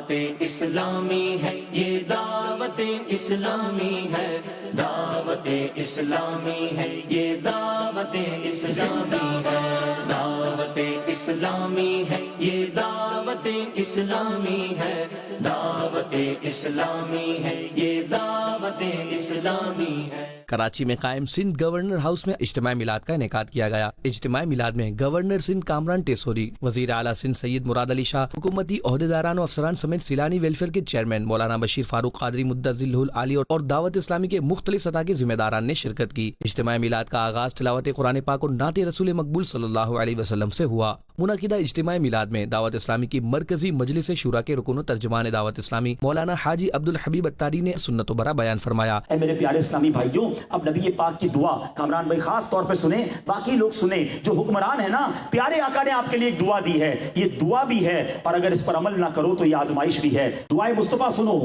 دعوت اسلامی ہے، یہ دعوت اسلامی ہے، دعوت اسلامی ہے، یہ دعوت اسلامی ہے، دعوت اسلامی ہے، یہ دعوت اسلامی ہے، دعوت اسلامی ہے، یہ دعوت اسلامی ہے۔ کراچی میں قائم سندھ گورنر ہاؤس میں اجتماع میلاد کا انعقاد کیا گیا۔ اجتماع میلاد میں گورنر سندھ کامران ٹیسوری، وزیر اعلیٰ سندھ سید مراد علی شاہ، حکومتی عہدیداران و افسران سمیت سیلانی ویلفیئر کے چیئرمین مولانا بشیر فاروق قادری مدظلہ العالی اور دعوت اسلامی کے مختلف سطح کے ذمہ داران نے شرکت کی۔ اجتماع میلاد کا آغاز تلاوت قرآن پاک اور نعت رسول مقبول صلی اللہ علیہ وسلم سے ہوا۔ منعقدہ اجتماع میلاد میں دعوت اسلامی کی مرکزی مجلس شورا کے رکن و ترجمان دعوت اسلامی مولانا حاجی عبدالحبیب اتاری نے سنت و برا بیان فرمایا۔ اے میرے پیارے اسلامی بھائیوں، اب نبی پاک کی دعا کامران بھائی خاص طور پہ سنیں، باقی لوگ سنیں، جو حکمران ہے نا، پیارے آقا نے آپ کے لیے ایک دعا دی ہے، یہ دعا بھی ہے اور اگر اس پر عمل نہ کرو تو یہ آزمائش بھی ہے۔ دعائے مصطفیٰ سنو،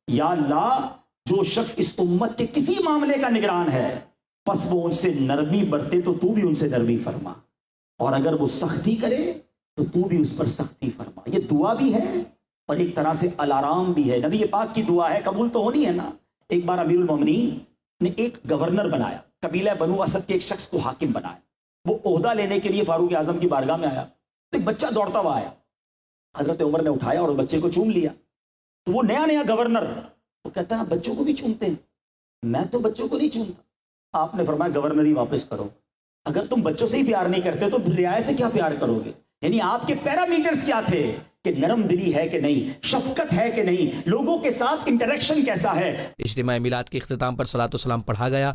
یا اللہ جو شخص اس امت کے کسی معاملے کا نگران ہے پس وہ ان سے نرمی برتے تو تو بھی ان سے نرمی فرما، اور اگر وہ سختی کرے تو تو بھی اس پر سختی فرما۔ یہ دعا بھی ہے اور ایک طرح سے الارام بھی ہے۔ نبی پاک کی دعا ہے، قبول تو ہونی ہے نا۔ ایک بار امیر المومنین نے ایک گورنر بنایا، قبیلہ بنو اسد کے ایک شخص کو حاکم بنایا۔ وہ عہدہ لینے کے لیے فاروق اعظم کی بارگاہ میں آیا تو ایک بچہ دوڑتا ہوا آیا، حضرت عمر نے اٹھایا اور بچے کو چوم لیا۔ تو وہ نیا گورنر، وہ کہتا ہے بچوں کو بھی چومتے ہیں، میں تو بچوں کو نہیں چومتا۔ آپ نے فرمایا گورنری واپس کرو، اگر تم بچوں سے ہی پیار نہیں کرتے تو رعایا سے کیا پیار کرو گے؟ یعنی آپ کے پیرامیٹرز کیا تھے کہ نرم دلی ہے کہ نہیں، شفقت ہے کہ نہیں، لوگوں کے ساتھ انٹریکشن کیسا ہے۔ اجتماع میلاد کے اختتام پر صلاۃ و سلام پڑھا گیا۔